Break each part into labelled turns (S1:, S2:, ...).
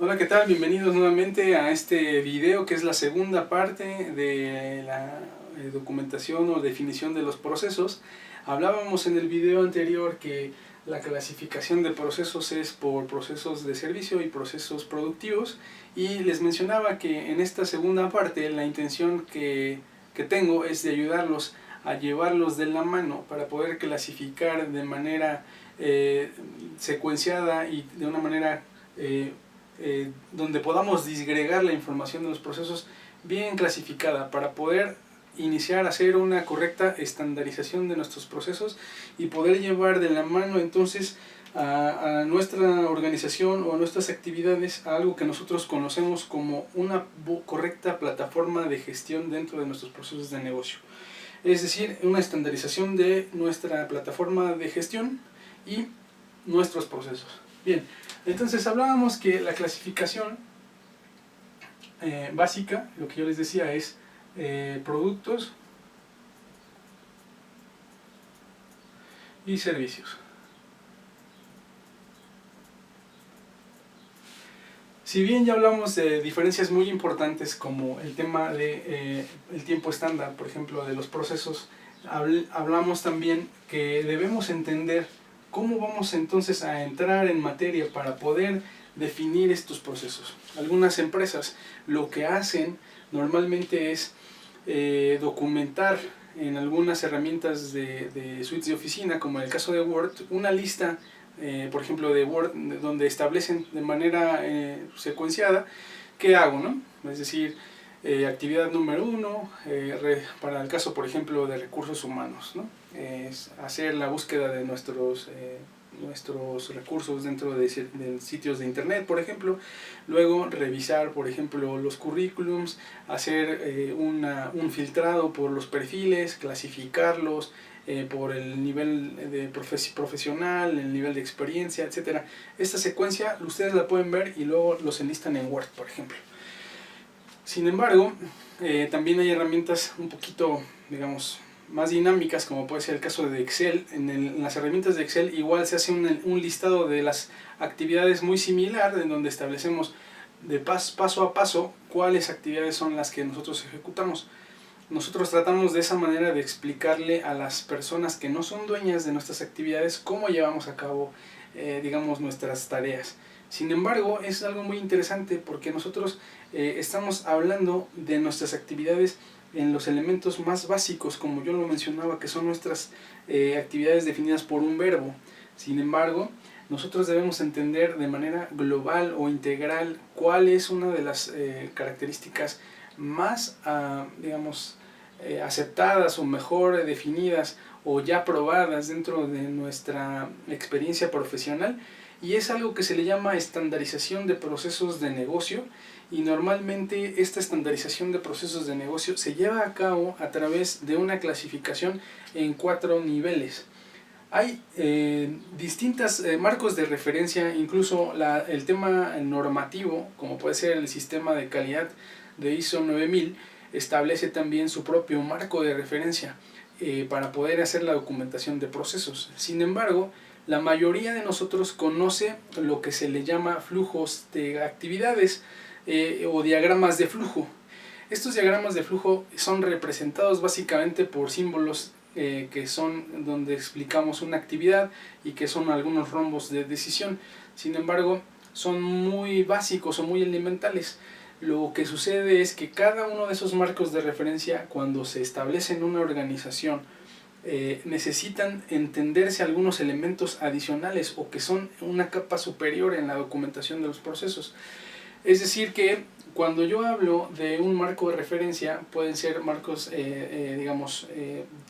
S1: Hola, ¿qué tal? Bienvenidos nuevamente a este video que es la segunda parte de la documentación o definición de los procesos. Hablábamos en el video anterior que la clasificación de procesos es por procesos de servicio y procesos productivos, y les mencionaba que en esta segunda parte la intención que tengo es de ayudarlos a llevarlos de la mano para poder clasificar de manera secuenciada y de una manera donde podamos disgregar la información de los procesos bien clasificada para poder iniciar a hacer una correcta estandarización de nuestros procesos y poder llevar de la mano entonces a nuestra organización o a nuestras actividades a algo que nosotros conocemos como una correcta plataforma de gestión dentro de nuestros procesos de negocio. Es decir, una estandarización de nuestra plataforma de gestión y nuestros procesos. Bien, entonces hablábamos que la clasificación básica, lo que yo les decía, es productos y servicios. Si bien ya hablamos de diferencias muy importantes como el tema de el tiempo estándar, por ejemplo, de los procesos, hablamos también que debemos entender cómo vamos entonces a entrar en materia para poder definir estos procesos. Algunas empresas lo que hacen normalmente es documentar en algunas herramientas de suites de oficina, como en el caso de Word, una lista, por ejemplo de Word, donde establecen de manera secuenciada qué hago, ¿no? Es decir, actividad número 1, para el caso, por ejemplo, de recursos humanos, ¿no? Es hacer la búsqueda de nuestros recursos dentro de sitios de internet, por ejemplo. Luego revisar, por ejemplo, los currículums, hacer un filtrado por los perfiles, clasificarlos por el nivel de profesional, el nivel de experiencia, etc. Esta secuencia ustedes la pueden ver y luego los enlistan en Word, por ejemplo. Sin embargo, también hay herramientas un poquito, digamos, más dinámicas, como puede ser el caso de Excel. En las herramientas de Excel igual se hace un listado de las actividades muy similar, en donde establecemos de paso a paso cuáles actividades son las que nosotros ejecutamos. Nosotros tratamos de esa manera de explicarle a las personas que no son dueñas de nuestras actividades cómo llevamos a cabo, digamos, nuestras tareas. Sin embargo, es algo muy interesante porque nosotros estamos hablando de nuestras actividades en los elementos más básicos, como yo lo mencionaba, que son nuestras actividades definidas por un verbo. Sin embargo, nosotros debemos entender de manera global o integral cuál es una de las características más, digamos, aceptadas o mejor definidas o ya probadas dentro de nuestra experiencia profesional, y es algo que se le llama estandarización de procesos de negocio. Y normalmente esta estandarización de procesos de negocio se lleva a cabo a través de una clasificación en 4 niveles. Hay distintos marcos de referencia, incluso el tema normativo, como puede ser el sistema de calidad de ISO 9000, establece también su propio marco de referencia para poder hacer la documentación de procesos. Sin embargo, la mayoría de nosotros conoce lo que se le llama flujos de actividades o diagramas de flujo. Estos diagramas de flujo son representados básicamente por símbolos que son donde explicamos una actividad y que son algunos rombos de decisión. Sin embargo, son muy básicos o muy elementales. Lo que sucede es que cada uno de esos marcos de referencia, cuando se establece en una organización, necesitan entenderse algunos elementos adicionales o que son una capa superior en la documentación de los procesos. Es decir que cuando yo hablo de un marco de referencia, pueden ser marcos digamos,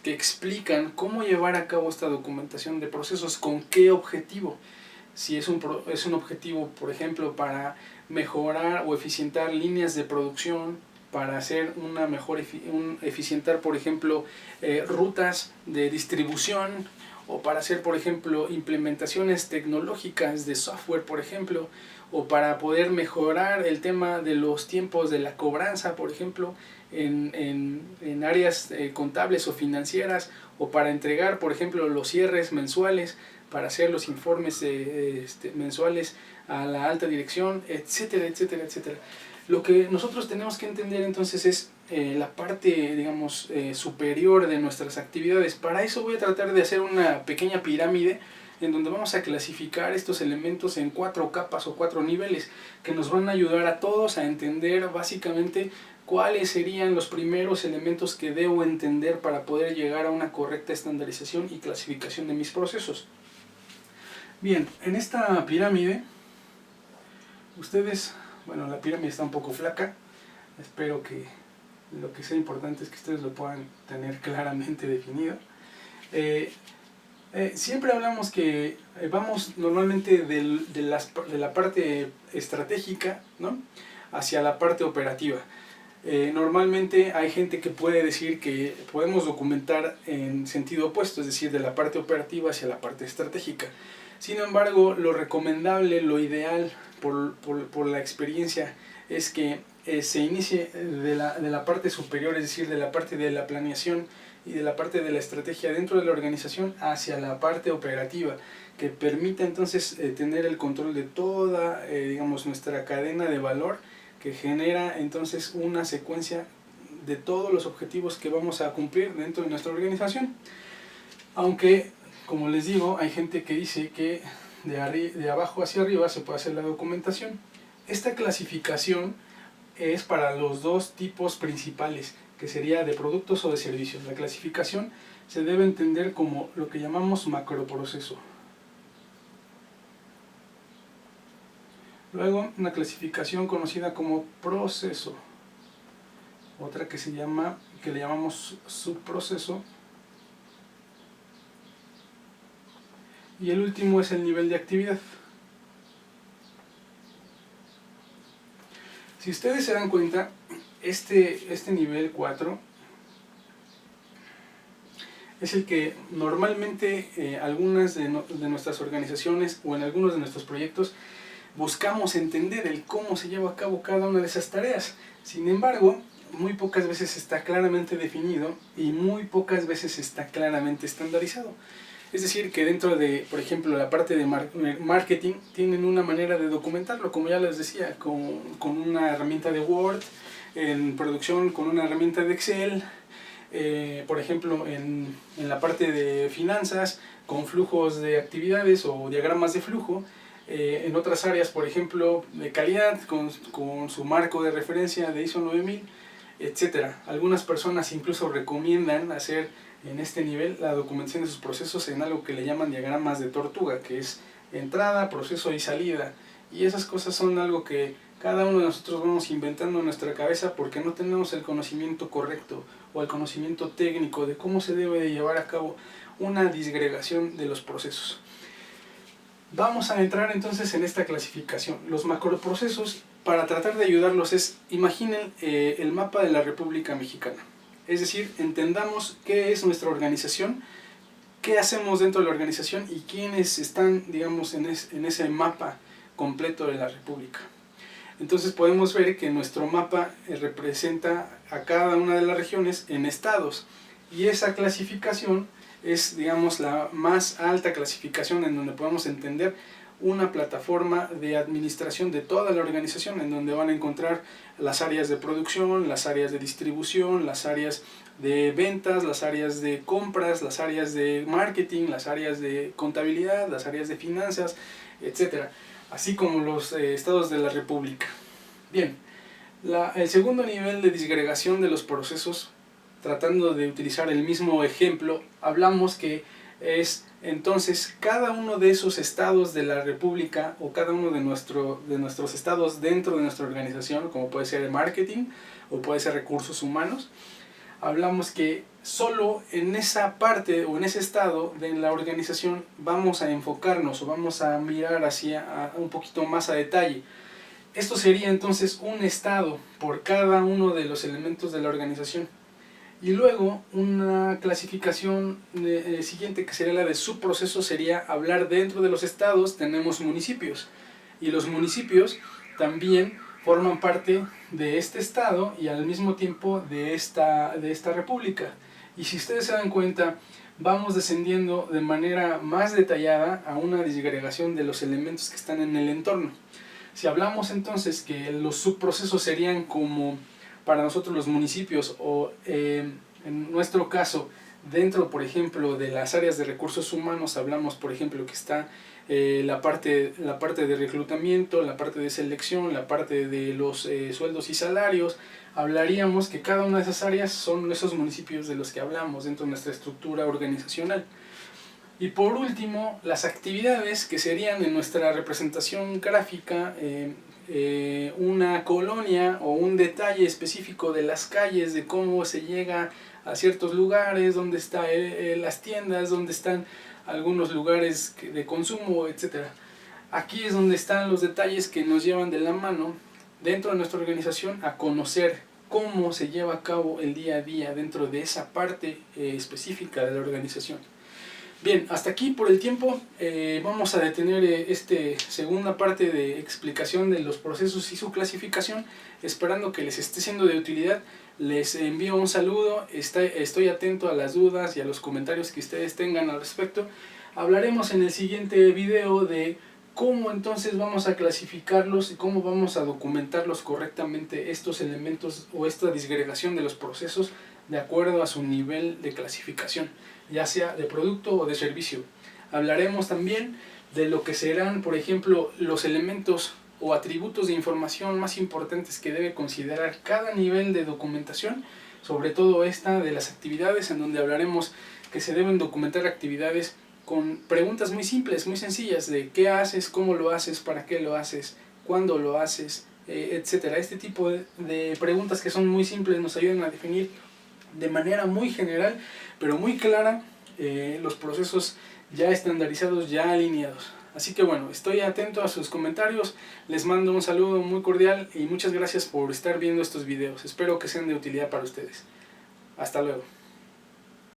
S1: que explican cómo llevar a cabo esta documentación de procesos, con qué objetivo. Si es un objetivo, por ejemplo, para mejorar o eficientar líneas de producción, para hacer una mejor eficientar, por ejemplo, rutas de distribución, o para hacer, por ejemplo, implementaciones tecnológicas de software, por ejemplo, o para poder mejorar el tema de los tiempos de la cobranza, por ejemplo, en áreas contables o financieras, o para entregar, por ejemplo, los cierres mensuales para hacer los informes mensuales a la alta dirección, etcétera, etcétera, etcétera. Lo que nosotros tenemos que entender entonces es la parte, digamos, superior de nuestras actividades. Para eso voy a tratar de hacer una pequeña pirámide en donde vamos a clasificar estos elementos en 4 capas o 4 niveles que nos van a ayudar a todos a entender básicamente cuáles serían los primeros elementos que debo entender para poder llegar a una correcta estandarización y clasificación de mis procesos. Bien, en esta pirámide, ustedes, bueno, la pirámide está un poco flaca, espero que lo que sea importante es que ustedes lo puedan tener claramente definido. Siempre hablamos que vamos normalmente de la parte estratégica, ¿no?, hacia la parte operativa. Normalmente hay gente que puede decir que podemos documentar en sentido opuesto, es decir, de la parte operativa hacia la parte estratégica. Sin embargo, lo recomendable, lo ideal por la experiencia es que se inicie de la parte superior, es decir, de la parte de la planeación y de la parte de la estrategia dentro de la organización hacia la parte operativa, que permita entonces tener el control de toda, digamos, nuestra cadena de valor, que genera entonces una secuencia de todos los objetivos que vamos a cumplir dentro de nuestra organización. Aunque, como les digo, hay gente que dice que de abajo hacia arriba se puede hacer la documentación. Esta clasificación es para los dos tipos principales, que sería de productos o de servicios. La clasificación se debe entender como lo que llamamos macroproceso. Luego, una clasificación conocida como proceso. Otra que le llamamos subproceso. Y el último es el nivel de actividad. Si ustedes se dan cuenta, este nivel 4 es el que normalmente algunas de nuestras organizaciones o en algunos de nuestros proyectos buscamos entender el cómo se lleva a cabo cada una de esas tareas. Sin embargo, muy pocas veces está claramente definido y muy pocas veces está claramente estandarizado. Es decir, que dentro de, por ejemplo, la parte de marketing, tienen una manera de documentarlo, como ya les decía, con una herramienta de Word, en producción con una herramienta de Excel, por ejemplo, en la parte de finanzas, con flujos de actividades o diagramas de flujo, en otras áreas, por ejemplo, de calidad, con su marco de referencia de ISO 9000, etc. Algunas personas incluso recomiendan hacer en este nivel la documentación de sus procesos en algo que le llaman diagramas de tortuga, que es entrada, proceso y salida. Y esas cosas son algo que cada uno de nosotros vamos inventando en nuestra cabeza porque no tenemos el conocimiento correcto o el conocimiento técnico de cómo se debe de llevar a cabo una disgregación de los procesos. Vamos a entrar entonces en esta clasificación. Los macroprocesos, para tratar de ayudarlos, imaginen el mapa de la República Mexicana. Es decir, entendamos qué es nuestra organización, qué hacemos dentro de la organización y quiénes están, digamos, en ese mapa completo de la República. Entonces podemos ver que nuestro mapa representa a cada una de las regiones en estados, y esa clasificación es, digamos, la más alta clasificación en donde podemos entender una plataforma de administración de toda la organización, en donde van a encontrar las áreas de producción, las áreas de distribución, las áreas de ventas, las áreas de compras, las áreas de marketing, las áreas de contabilidad, las áreas de finanzas, etc. Así como los estados de la República. Bien, el segundo nivel de disgregación de los procesos, tratando de utilizar el mismo ejemplo, hablamos que es entonces cada uno de esos estados de la República o cada uno de nuestros estados dentro de nuestra organización, como puede ser el marketing o puede ser recursos humanos. Hablamos que solo en esa parte o en ese estado de la organización vamos a enfocarnos o vamos a mirar hacia un poquito más a detalle. Esto sería entonces un estado por cada uno de los elementos de la organización. Y luego una clasificación siguiente, que sería la de subproceso, sería hablar dentro de los estados tenemos municipios. Y los municipios también forman parte de este estado y al mismo tiempo de esta república. Y si ustedes se dan cuenta, vamos descendiendo de manera más detallada a una disgregación de los elementos que están en el entorno. Si hablamos entonces que los subprocesos serían como para nosotros los municipios o en nuestro caso dentro, por ejemplo, de las áreas de recursos humanos, hablamos, por ejemplo, que está la parte de reclutamiento, la parte de selección, la parte de los sueldos y salarios. Hablaríamos que cada una de esas áreas son esos municipios de los que hablamos dentro de nuestra estructura organizacional. Y por último, las actividades que serían en nuestra representación gráfica, una colonia o un detalle específico de las calles, de cómo se llega a ciertos lugares, dónde están las tiendas, dónde están algunos lugares de consumo, etc. Aquí es donde están los detalles que nos llevan de la mano dentro de nuestra organización a conocer cómo se lleva a cabo el día a día dentro de esa parte específica de la organización. Bien, hasta aquí por el tiempo vamos a detener esta segunda parte de explicación de los procesos y su clasificación, esperando que les esté siendo de utilidad. Les envío un saludo, estoy atento a las dudas y a los comentarios que ustedes tengan al respecto. Hablaremos en el siguiente video de cómo entonces vamos a clasificarlos y cómo vamos a documentarlos correctamente estos elementos o esta disgregación de los procesos de acuerdo a su nivel de clasificación, ya sea de producto o de servicio. Hablaremos también de lo que serán, por ejemplo, los elementos o atributos de información más importantes que debe considerar cada nivel de documentación, sobre todo esta de las actividades, en donde hablaremos que se deben documentar actividades con preguntas muy simples, muy sencillas, de qué haces, cómo lo haces, para qué lo haces, cuándo lo haces, etcétera. Este tipo de preguntas que son muy simples nos ayudan a definir de manera muy general, pero muy clara, los procesos ya estandarizados, ya alineados. Así que bueno, estoy atento a sus comentarios, les mando un saludo muy cordial y muchas gracias por estar viendo estos videos. Espero que sean de utilidad para ustedes. Hasta luego.